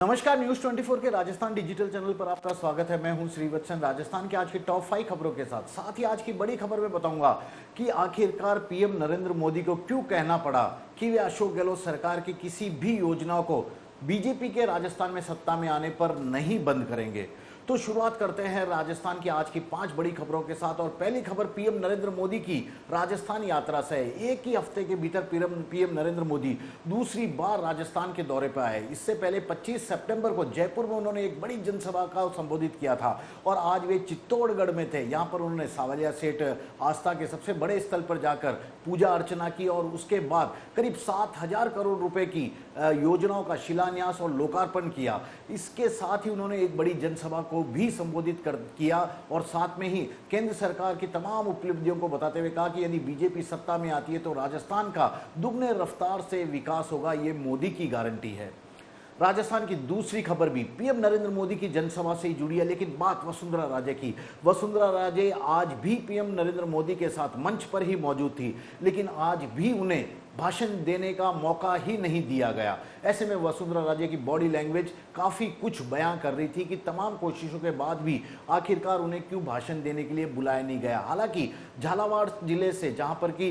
नमस्कार, न्यूज 24 के Rajasthan digital channel पर आपका स्वागत है। मैं हूं श्रीवत्सन, राजस्थान के आज की टॉप 5 खबरों के साथ ही आज की बड़ी खबर में बताऊंगा कि आखिरकार पीएम नरेंद्र मोदी को क्यों कहना पड़ा कि वे अशोक गहलोत सरकार की किसी भी योजना को बीजेपी के राजस्थान में सत्ता में आने पर नहीं बंद करेंगे। तो शुरुआत करते हैं राजस्थान की आज की 5 बड़ी खबरों के साथ। और पहली खबर पीएम नरेंद्र मोदी की राजस्थान यात्रा से है। एक ही हफ्ते के भीतर पीएम नरेंद्र मोदी दूसरी बार राजस्थान के दौरे पर आए। इससे पहले 25 सितंबर को जयपुर में उन्होंने एक बड़ी जनसभा का संबोधित किया था और आज वे चित्तौड़गढ़ में थे। यहां पर उन्होंने सावलिया सेठ आस्था के सबसे बड़े स्थल पर जाकर पूजा अर्चना की और उसके बाद करीब 7,000 करोड़ रुपए की योजनाओं का शिलान्यास और लोकार्पण किया। इसके साथ ही उन्होंने एक बड़ी जनसभा को भी संबोधित किया और साथ में ही केंद्र सरकार की तमाम उपलब्धियों को बताते हुए कहा कि यदि बीजेपी सत्ता में आती है तो राजस्थान का दुगने रफ्तार से विकास होगा, ये मोदी की गारंटी है। राजस्थान की दूसरी खबर भी पीएम नरेंद्र मोदी की जनसभा से ही जुड़ी है, लेकिन बात वसुंधरा राजे की। वसुंधरा राजे आज भी पीएम नरेंद्र मोदी के साथ मंच पर ही मौजूद थी, लेकिन आज भी उन्हें भाषण देने का मौका ही नहीं दिया गया। ऐसे में वसुंधरा राजे की बॉडी लैंग्वेज काफी कुछ बयां कर रही थी कि तमाम कोशिशों के बाद भी आखिरकार उन्हें क्यों भाषण देने के लिए बुलाया नहीं गया। हालांकि झालावाड़ जिले से, जहां पर कि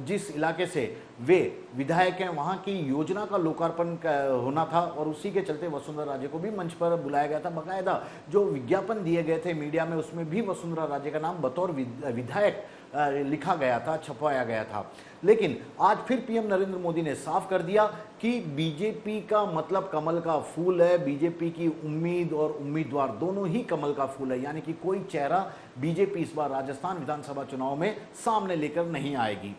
जिस इलाके से वे विधायक हैं, वहां की योजना का लोकार्पण होना था और उसी के चलते वसुंधरा राजे को भी मंच पर बुलाया गया था। बाकायदा जो विज्ञापन दिए गए थे मीडिया में, उसमें भी वसुंधरा राजे का नाम बतौर विधायक लिखा गया था, छपवाया गया था। लेकिन आज फिर पीएम नरेंद्र मोदी ने साफ कर दिया कि बीजेपी का मतलब कमल का फूल है। बीजेपी की उम्मीद और उम्मीदवार दोनों ही कमल का फूल है, यानी कि कोई चेहरा बीजेपी इस बार राजस्थान विधानसभा चुनाव में सामने लेकर नहीं आएगी।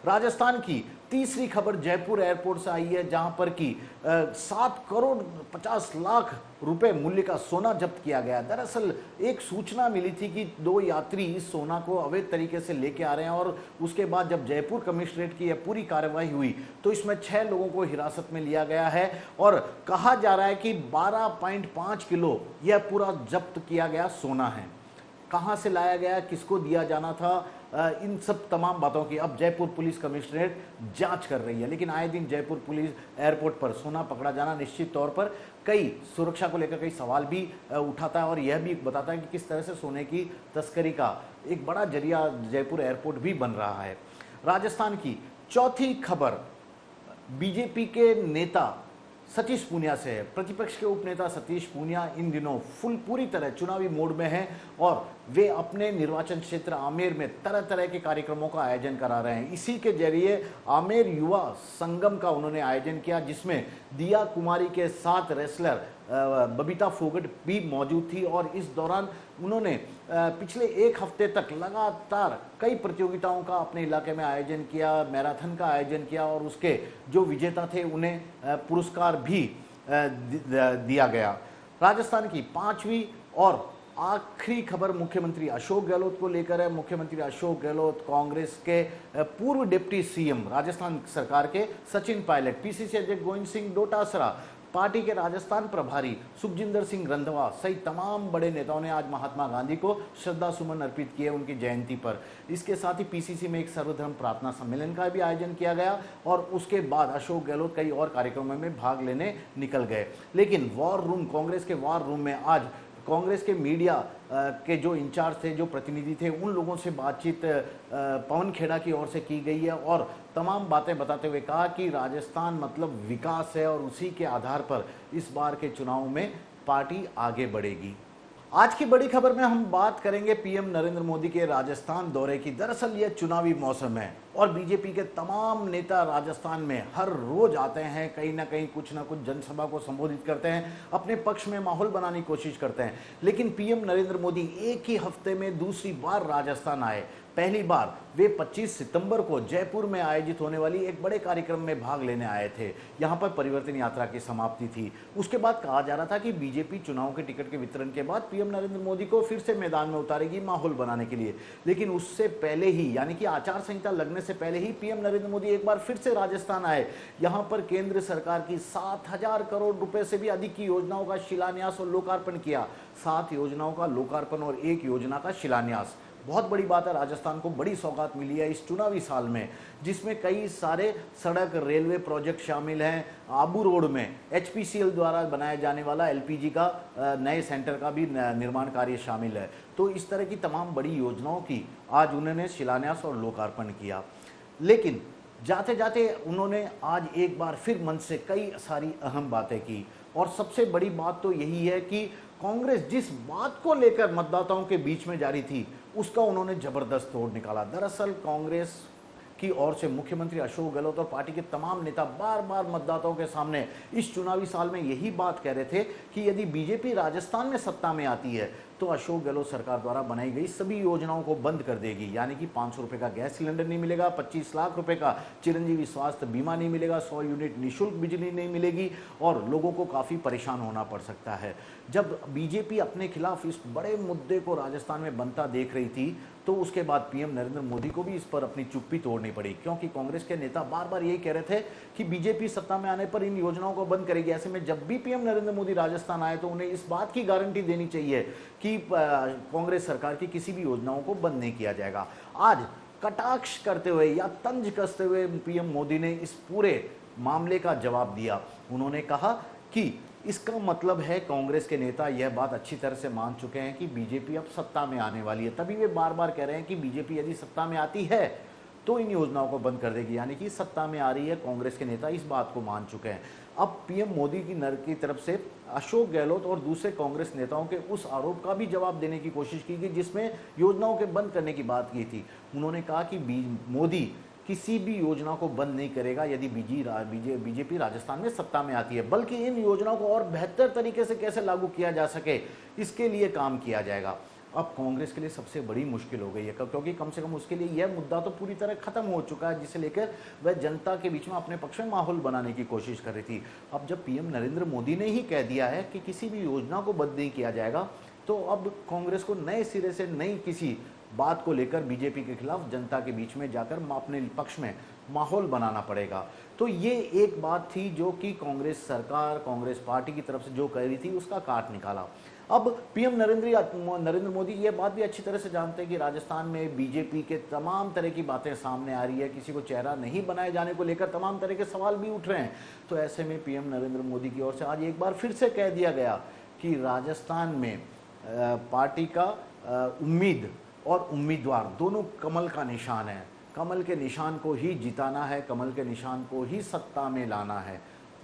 राजस्थान की तीसरी खबर जयपुर एयरपोर्ट से आई है, जहां पर कि 7 करोड़ 50 लाख रुपए मूल्य का सोना जब्त किया गया। दरअसल एक सूचना मिली थी कि 2 यात्री इस सोना को अवैध तरीके से लेके आ रहे हैं और उसके बाद जब जयपुर कमिश्नरेट की यह पूरी कार्रवाई हुई तो इसमें 6 लोगों को हिरासत में लिया गया है और कहा जा रहा है कि 12.5 किलो यह पूरा जब्त किया गया सोना है। कहां से लाया गया, किसको दिया जाना था, इन सब तमाम बातों की अब जयपुर पुलिस कमिश्नरेट जांच कर रही है। लेकिन आए दिन जयपुर पुलिस एयरपोर्ट पर सोना पकड़ा जाना निश्चित तौर पर कई सुरक्षा को लेकर कई सवाल भी उठाता है और यह भी बताता है कि किस तरह से सोने की तस्करी का एक बड़ा जरिया जयपुर एयरपोर्ट भी बन रहा है। राजस्थान की चौथी खबर बीजेपी के नेता सतीश पूनिया से है। प्रतिपक्ष के उपनेता सतीश पूनिया इन दिनों पूरी तरह चुनावी मोड में हैं और वे अपने निर्वाचन क्षेत्र आमेर में तरह तरह के कार्यक्रमों का आयोजन करा रहे हैं। इसी के जरिए आमेर युवा संगम का उन्होंने आयोजन किया, जिसमें दिया कुमारी के साथ रेसलर बबीता फोगट भी मौजूद थी और इस दौरान उन्होंने पिछले 1 हफ्ते तक लगातार कई प्रतियोगिताओं का अपने इलाके में आयोजन किया, मैराथन का आयोजन किया और उसके जो विजेता थे उन्हें पुरस्कार भी दिया गया। राजस्थान की 5वीं और आखिरी खबर मुख्यमंत्री अशोक गहलोत को लेकर है। मुख्यमंत्री अशोक गहलोत कांग्रेस के पूर्व डिप्टी सीएम, राजस्थान सरकार के सचिन पायलट, पीसीसी अध्यक्ष गोविंद सिंह डोटासरा, पार्टी के राजस्थान प्रभारी सुखजिंदर सिंह रंधवा सहित तमाम बड़े नेताओं ने आज महात्मा गांधी को श्रद्धा सुमन अर्पित किए उनकी जयंती पर। इसके साथ ही पीसीसी में एक सर्वधर्म प्रार्थना सम्मेलन का भी आयोजन किया गया और उसके बाद अशोक गहलोत कई और कार्यक्रमों में भाग लेने निकल गए। लेकिन वॉर रूम, कांग्रेस के वॉर रूम में आज कांग्रेस के मीडिया के जो इंचार्ज थे, जो प्रतिनिधि थे, उन लोगों से बातचीत पवन खेड़ा की ओर से की गई है और तमाम बातें बताते हुए कहा कि राजस्थान मतलब विकास है और उसी के आधार पर इस बार के चुनाव में पार्टी आगे बढ़ेगी। आज की बड़ी खबर में हम बात करेंगे पीएम नरेंद्र मोदी के राजस्थान दौरे की। दरअसल यह चुनावी मौसम है और बीजेपी के तमाम नेता राजस्थान में हर रोज आते हैं, कहीं ना कहीं कुछ ना कुछ जनसभा को संबोधित करते हैं, अपने पक्ष में माहौल बनाने की कोशिश करते हैं। लेकिन पीएम नरेंद्र मोदी एक ही हफ्ते में दूसरी बार राजस्थान आए। पहली बार वे 25 सितंबर को जयपुर में आयोजित होने वाली एक बड़े कार्यक्रम में भाग लेने आए थे। यहां पर परिवर्तन यात्रा की समाप्ति थी। उसके बाद कहा जा रहा था कि बीजेपी चुनाव के टिकट के वितरण के बाद पीएम नरेंद्र मोदी को फिर से मैदान में उतारेगी माहौल बनाने के लिए। लेकिन उससे पहले ही, यानी कि आचार संहिता लगने से पहले ही पीएम नरेंद्र मोदी एक बार फिर से राजस्थान आए। यहां पर केंद्र सरकार की 7,000 करोड़ रुपए से भी अधिक की योजनाओं का शिलान्यास और लोकार्पण किया। 7 योजनाओं का लोकार्पण और 1 योजना का शिलान्यास। बहुत बड़ी बात है, राजस्थान को बड़ी सौगात मिली है इस चुनावी साल में, जिसमें कई सारे सड़क रेलवे प्रोजेक्ट शामिल हैं। आबू रोड में एचपीसीएल द्वारा बनाया जाने वाला एलपीजी का नए सेंटर का भी निर्माण कार्य शामिल है। तो इस तरह की तमाम बड़ी योजनाओं की आज उन्होंने शिलान्यास और लोकार्पण किया। लेकिन जाते जाते उन्होंने आज एक बार फिर मंच से कई सारी अहम बातें की, और सबसे बड़ी बात तो यही है कि कांग्रेस जिस बात को लेकर मतदाताओं के बीच में जारी थी उसका उन्होंने जबरदस्त तोड़ निकाला। दरअसल कांग्रेस की ओर से मुख्यमंत्री अशोक गहलोत और पार्टी के तमाम नेता बार बार मतदाताओं के सामने इस चुनावी साल में यही बात कह रहे थे कि यदि बीजेपी राजस्थान में सत्ता में आती है तो अशोक गहलोत सरकार द्वारा बनाई गई सभी योजनाओं को बंद कर देगी। यानी कि 500 रुपए का गैस सिलेंडर नहीं मिलेगा, 25 लाख रुपए का चिरंजीवी स्वास्थ्य बीमा नहीं मिलेगा, 100 यूनिट निःशुल्क बिजली नहीं मिलेगी, और लोगों को काफ़ी परेशान होना पड़ सकता है। जब बीजेपी अपने खिलाफ इस बड़े मुद्दे को राजस्थान में बनता देख रही थी तो उसके बाद पीएम नरेंद्र मोदी को भी इस पर अपनी चुप्पी तोड़नी पड़ी, क्योंकि कांग्रेस के नेता बार बार यही कह रहे थे कि बीजेपी सत्ता में आने पर इन योजनाओं को बंद करेगी। ऐसे में जब भी पीएम नरेंद्र मोदी राजस्थान आए तो उन्हें इस बात की गारंटी देनी चाहिए कि कांग्रेस सरकार की किसी भी योजनाओं को बंद नहीं किया जाएगा। आज कटाक्ष करते हुए या तंज कसते हुए पीएम मोदी ने इस पूरे मामले का जवाब दिया। उन्होंने कहा कि इसका मतलब है कांग्रेस के नेता यह बात अच्छी तरह से मान चुके हैं कि बीजेपी अब सत्ता में आने वाली है, तभी वे बार बार कह रहे हैं कि बीजेपी यदि सत्ता में आती है तो इन योजनाओं को बंद कर देगी। यानी कि सत्ता में आ रही है, कांग्रेस के नेता इस बात को मान चुके हैं। अब पीएम मोदी की तरफ से अशोक गहलोत और दूसरे कांग्रेस नेताओं के उस आरोप का भी जवाब देने की कोशिश की गई जिसमें योजनाओं के बंद करने की बात की थी। उन्होंने कहा कि मोदी किसी भी योजना को बंद नहीं करेगा यदि बीजेपी राजस्थान में सत्ता में आती है, बल्कि इन योजनाओं को और बेहतर तरीके से कैसे लागू किया जा सके इसके लिए काम किया जाएगा। अब कांग्रेस के लिए सबसे बड़ी मुश्किल हो गई है, क्योंकि कम से कम उसके लिए यह मुद्दा तो पूरी तरह खत्म हो चुका है जिसे लेकर वह जनता के बीच में अपने पक्ष में माहौल बनाने की कोशिश कर रही थी। अब जब पीएम नरेंद्र मोदी ने ही कह दिया है कि किसी भी योजना को बंद नहीं किया जाएगा, तो अब कांग्रेस को नए सिरे से नई किसी बात को लेकर बीजेपी के खिलाफ जनता के बीच में जाकर अपने पक्ष में माहौल बनाना पड़ेगा। तो ये एक बात थी जो कि कांग्रेस सरकार, कांग्रेस पार्टी की तरफ से जो कह रही थी उसका काट निकाला। अब पीएम नरेंद्र मोदी ये बात भी अच्छी तरह से जानते हैं कि राजस्थान में बीजेपी के तमाम तरह की बातें सामने आ रही है, किसी को चेहरा नहीं बनाए जाने को लेकर तमाम तरह के सवाल भी उठ रहे हैं। तो ऐसे में पीएम नरेंद्र मोदी की ओर से आज एक बार फिर से कह दिया गया कि राजस्थान में पार्टी का उम्मीद और उम्मीदवार दोनों कमल का निशान है। कमल के निशान को ही जिताना है, कमल के निशान को ही सत्ता में लाना है।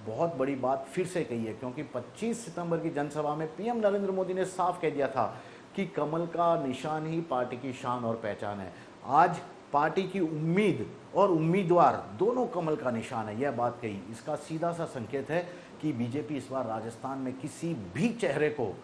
बहुत बड़ी बात फिर से कही है, क्योंकि 25 सितंबर की जनसभा में पीएम नरेंद्र मोदी ने साफ कह दिया था कि कमल का निशान ही पार्टी की शान और पहचान है। आज पार्टी की उम्मीद और उम्मीदवार दोनों कमल का निशान है, यह बात कही। इसका सीधा सा संकेत है कि बीजेपी इस बार राजस्थान में किसी भी चेहरे को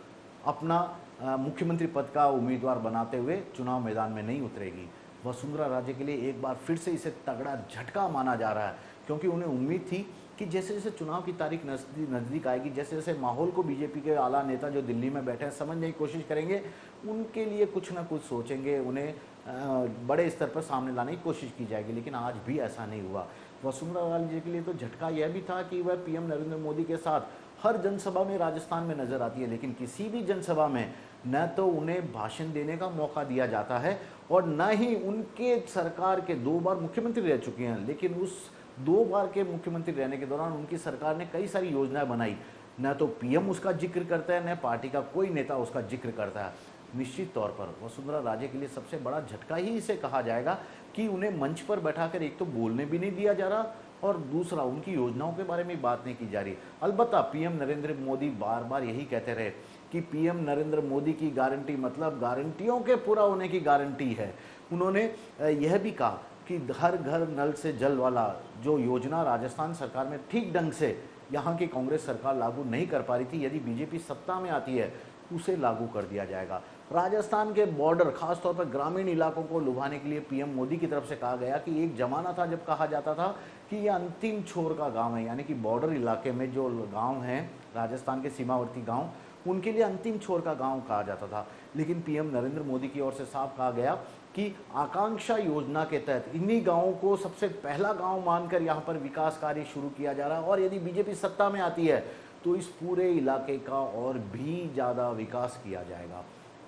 अपना मुख्यमंत्री पद का उम्मीदवार बनाते हुए चुनाव मैदान में नहीं उतरेगी। वसुंधरा राजे के लिए एक बार फिर से इसे तगड़ा झटका माना जा रहा है, क्योंकि उन्हें उम्मीद थी कि जैसे जैसे चुनाव की तारीख नज़दीक आएगी, जैसे जैसे माहौल को बीजेपी के आला नेता जो दिल्ली में बैठे हैं समझने की कोशिश करेंगे, उनके लिए कुछ ना कुछ सोचेंगे, उन्हें बड़े स्तर पर सामने लाने की कोशिश की जाएगी। लेकिन आज भी ऐसा नहीं हुआ। वसुंधरा राजे के लिए तो झटका यह भी था कि वह पीएम नरेंद्र मोदी के साथ हर जनसभा में राजस्थान में नजर आती है, लेकिन किसी भी जनसभा में न तो उन्हें भाषण देने का मौका दिया जाता है और न ही उनके सरकार के 2 बार मुख्यमंत्री रह चुके हैं, लेकिन उस 2 बार के मुख्यमंत्री रहने के दौरान उनकी सरकार ने कई सारी योजनाएं बनाई। न तो पीएम उसका जिक्र करता है, न पार्टी का कोई नेता उसका जिक्र करता है। निश्चित तौर पर वसुंधरा राजे के लिए सबसे बड़ा झटका ही इसे कहा जाएगा कि उन्हें मंच पर बैठाकर एक तो बोलने भी नहीं दिया जा रहा और दूसरा उनकी योजनाओं के बारे में बात नहीं की जा रही। अलबत्ता पीएम नरेंद्र मोदी बार बार यही कहते रहे कि पीएम नरेंद्र मोदी की गारंटी मतलब गारंटियों के पूरा होने की गारंटी है। उन्होंने यह भी कहा कि हर घर नल से जल वाला जो योजना राजस्थान सरकार में ठीक ढंग से यहाँ की कांग्रेस सरकार लागू नहीं कर पा रही थी, यदि बीजेपी सत्ता में आती है उसे लागू कर दिया जाएगा। राजस्थान के बॉर्डर, खासतौर पर ग्रामीण इलाकों को लुभाने के लिए पीएम मोदी की तरफ से कहा गया कि एक जमाना था जब कहा जाता था कि ये अंतिम छोर का गांव है, यानी कि बॉर्डर इलाके में जो गांव हैं राजस्थान के सीमावर्ती गांव, उनके लिए अंतिम छोर का गांव कहा जाता था। लेकिन पीएम नरेंद्र मोदी की ओर से साफ कहा गया कि आकांक्षा योजना के तहत इन्हीं गांवों को सबसे पहला गांव मानकर यहाँ पर विकास कार्य शुरू किया जा रहा है और यदि बीजेपी सत्ता में आती है तो इस पूरे इलाके का और भी ज़्यादा विकास किया जाएगा।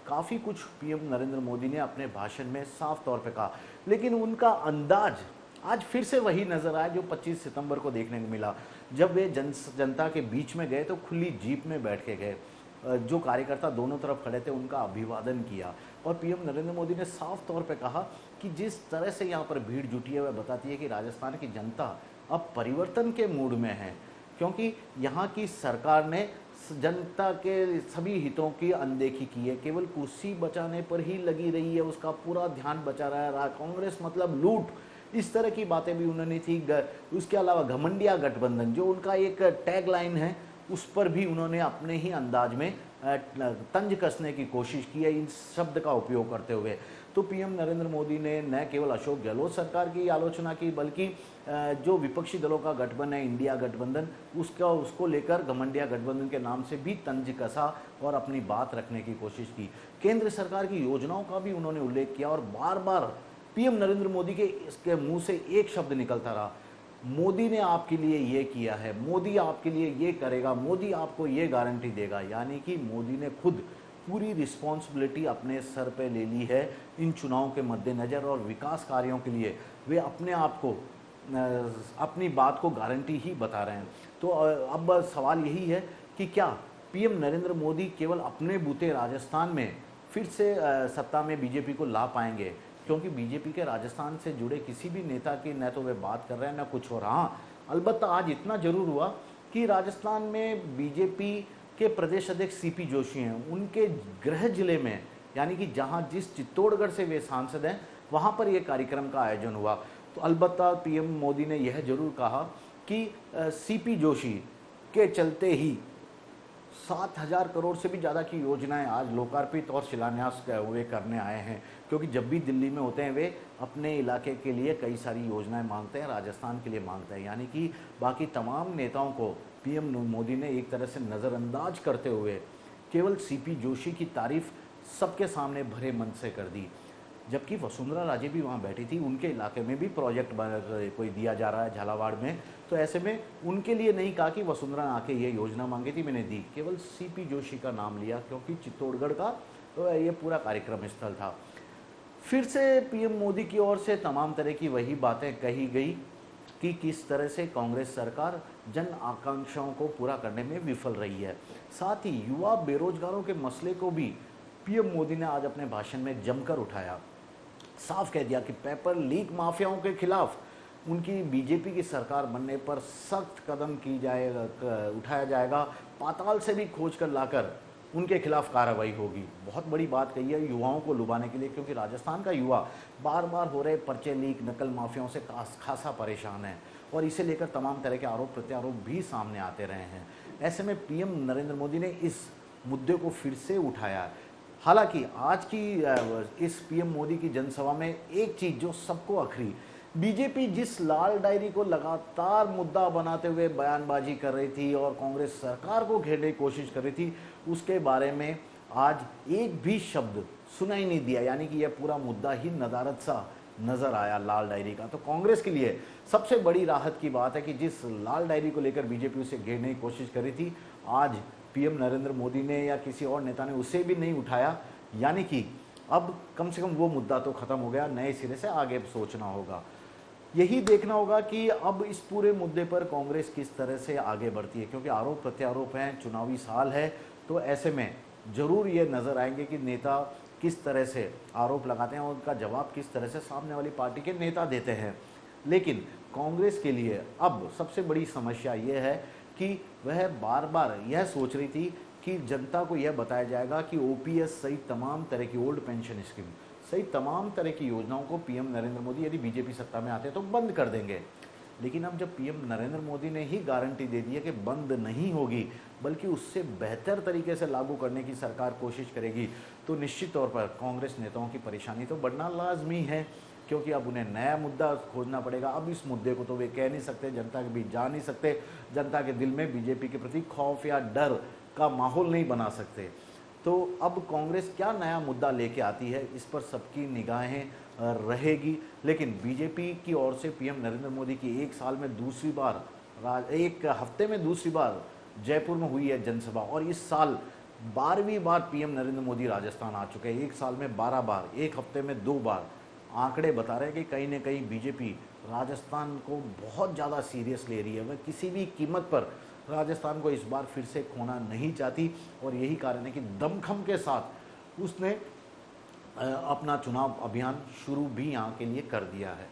काफ़ी कुछ पीएम नरेंद्र मोदी ने अपने भाषण में साफ तौर पे कहा, लेकिन उनका अंदाज आज फिर से वही नजर आया जो 25 सितंबर को देखने को मिला। जब वे जनता के बीच में गए तो खुली जीप में बैठ के गए, जो कार्यकर्ता दोनों तरफ खड़े थे उनका अभिवादन किया, और पीएम नरेंद्र मोदी ने साफ तौर पे कहा कि जिस तरह से यहाँ पर भीड़ जुटी है वह बताती है कि राजस्थान की जनता अब परिवर्तन के मूड में है, क्योंकि यहाँ की सरकार ने जनता के सभी हितों की अनदेखी की है, केवल कुर्सी बचाने पर ही लगी रही है, उसका पूरा ध्यान बचा रहा है। कांग्रेस मतलब लूट, इस तरह की बातें भी उन्होंने थी। उसके अलावा घमंडिया गठबंधन जो उनका एक टैग लाइन है, उस पर भी उन्होंने अपने ही अंदाज में तंज कसने की कोशिश की है, इन शब्द का उपयोग करते हुए। तो पीएम नरेंद्र मोदी ने न केवल अशोक गहलोत सरकार की आलोचना की, बल्कि जो विपक्षी दलों का गठबंधन है इंडिया गठबंधन, उसको लेकर घमंडिया गठबंधन के नाम से भी तंज कसा और अपनी बात रखने की कोशिश की। केंद्र सरकार की योजनाओं का भी उन्होंने उल्लेख किया और बार बार पीएम नरेंद्र मोदी के इसके मुंह से एक शब्द निकलता रहा, मोदी ने आपके लिए ये किया है, मोदी आपके लिए ये करेगा, मोदी आपको ये गारंटी देगा। यानी कि मोदी ने खुद पूरी रिस्पॉन्सिबिलिटी अपने सर पे ले ली है इन चुनावों के मद्देनज़र, और विकास कार्यों के लिए वे अपने आप को अपनी बात को गारंटी ही बता रहे हैं। तो अब सवाल यही है कि क्या पीएम नरेंद्र मोदी केवल अपने बूते राजस्थान में फिर से सत्ता में बीजेपी को ला पाएंगे, क्योंकि बीजेपी के राजस्थान से जुड़े किसी भी नेता की न तो वे बात कर रहे हैं न कुछ और। हाँ, अलबत्ता आज इतना जरूर हुआ कि राजस्थान में बीजेपी के प्रदेश अध्यक्ष सीपी जोशी हैं, उनके गृह जिले में, यानी कि जहां जिस चित्तौड़गढ़ से वे सांसद हैं वहां पर यह कार्यक्रम का आयोजन हुआ। तो अलबत्ता पीएम मोदी ने यह जरूर कहा कि सीपी जोशी के चलते ही 7,000 करोड़ से भी ज़्यादा की योजनाएं आज लोकार्पित और शिलान्यास वे करने आए हैं, क्योंकि जब भी दिल्ली में होते हैं वे अपने इलाके के लिए कई सारी योजनाएं मांगते हैं, राजस्थान के लिए मांगते हैं। यानी कि बाकी तमाम नेताओं को पीएम मोदी ने एक तरह से नज़रअंदाज करते हुए केवल सीपी जोशी की तारीफ सबके सामने भरे मन से कर दी। जबकि वसुंधरा राजे भी वहाँ बैठी थी, उनके इलाके में भी प्रोजेक्ट कोई दिया जा रहा है झालावाड़ में, तो ऐसे में उनके लिए नहीं कहा कि वसुंधरा आके ये योजना मांगी थी मैंने दी, केवल सीपी जोशी का नाम लिया, क्योंकि चित्तौड़गढ़ का तो ये पूरा कार्यक्रम स्थल था। फिर से पीएम मोदी की ओर से तमाम तरह की वही बातें कही गई कि किस तरह से कांग्रेस सरकार जन आकांक्षाओं को पूरा करने में विफल रही है। साथ ही युवा बेरोजगारों के मसले को भी पीएम मोदी ने आज अपने भाषण में जमकर उठाया। साफ कह दिया कि पेपर लीक माफियाओं के खिलाफ उनकी बीजेपी की सरकार बनने पर सख्त कदम उठाया जाएगा, पाताल से भी खोज कर लाकर उनके खिलाफ कार्रवाई होगी। बहुत बड़ी बात कही है युवाओं को लुभाने के लिए, क्योंकि राजस्थान का युवा बार बार हो रहे पर्चे लीक नकल माफियाओं से खासा परेशान है, और इसे लेकर तमाम तरह के आरोप प्रत्यारोप भी सामने आते रहे हैं। ऐसे में पीएम नरेंद्र मोदी ने इस मुद्दे को फिर से उठाया। हालांकि आज की इस पीएम मोदी की जनसभा में एक चीज जो सबको अखरी, बीजेपी जिस लाल डायरी को लगातार मुद्दा बनाते हुए बयानबाजी कर रही थी और कांग्रेस सरकार को घेरने की कोशिश कर रही थी, उसके बारे में आज एक भी शब्द सुना ही नहीं दिया। यानी कि यह पूरा मुद्दा ही नदारद सा नजर आया लाल डायरी का। तो कांग्रेस के लिए सबसे बड़ी राहत की बात है कि जिस लाल डायरी को लेकर बीजेपी उसे घेरने की कोशिश कर रही थी, आज पीएम नरेंद्र मोदी ने या किसी और नेता ने उसे भी नहीं उठाया। यानी कि अब कम से कम वो मुद्दा तो खत्म हो गया, नए सिरे से आगे सोचना होगा। यही देखना होगा कि अब इस पूरे मुद्दे पर कांग्रेस किस तरह से आगे बढ़ती है, क्योंकि आरोप प्रत्यारोप हैं, चुनावी साल है, तो ऐसे में जरूर ये नजर आएंगे कि नेता किस तरह से आरोप लगाते हैं और उनका जवाब किस तरह से सामने वाली पार्टी के नेता देते हैं। लेकिन कांग्रेस के लिए अब सबसे बड़ी समस्या यह है कि वह बार बार यह सोच रही थी कि जनता को यह बताया जाएगा कि ओपीएस सहित तमाम तरह की ओल्ड पेंशन स्कीम सहित तमाम तरह की योजनाओं को पीएम नरेंद्र मोदी यदि बीजेपी सत्ता में आते हैं तो बंद कर देंगे। लेकिन अब जब पीएम नरेंद्र मोदी ने ही गारंटी दे दी है कि बंद नहीं होगी बल्कि उससे बेहतर तरीके से लागू करने की सरकार कोशिश करेगी, तो निश्चित तौर पर कांग्रेस नेताओं की परेशानी तो बढ़ना लाजमी है, क्योंकि अब उन्हें नया मुद्दा खोजना पड़ेगा। अब इस मुद्दे को तो वे कह नहीं सकते, जनता के बीच जा नहीं सकते, जनता के दिल में बीजेपी के प्रति खौफ या डर का माहौल नहीं बना सकते। तो अब कांग्रेस क्या नया मुद्दा लेके आती है, इस पर सबकी निगाहें रहेगी। लेकिन बीजेपी की ओर से पीएम नरेंद्र मोदी की एक साल में दूसरी बार, एक हफ्ते में दूसरी बार जयपुर में हुई है जनसभा, और इस साल 12वीं बार पीएम नरेंद्र मोदी राजस्थान आ चुके हैं। एक साल में 12 बार, एक हफ्ते में 2 बार। आंकड़े बता रहे हैं कि कहीं ना कहीं बीजेपी राजस्थान को बहुत ज़्यादा सीरियस ले रही है। वह किसी भी कीमत पर राजस्थान को इस बार फिर से खोना नहीं चाहती और यही कारण है कि दमखम के साथ उसने अपना चुनाव अभियान शुरू भी यहाँ के लिए कर दिया है।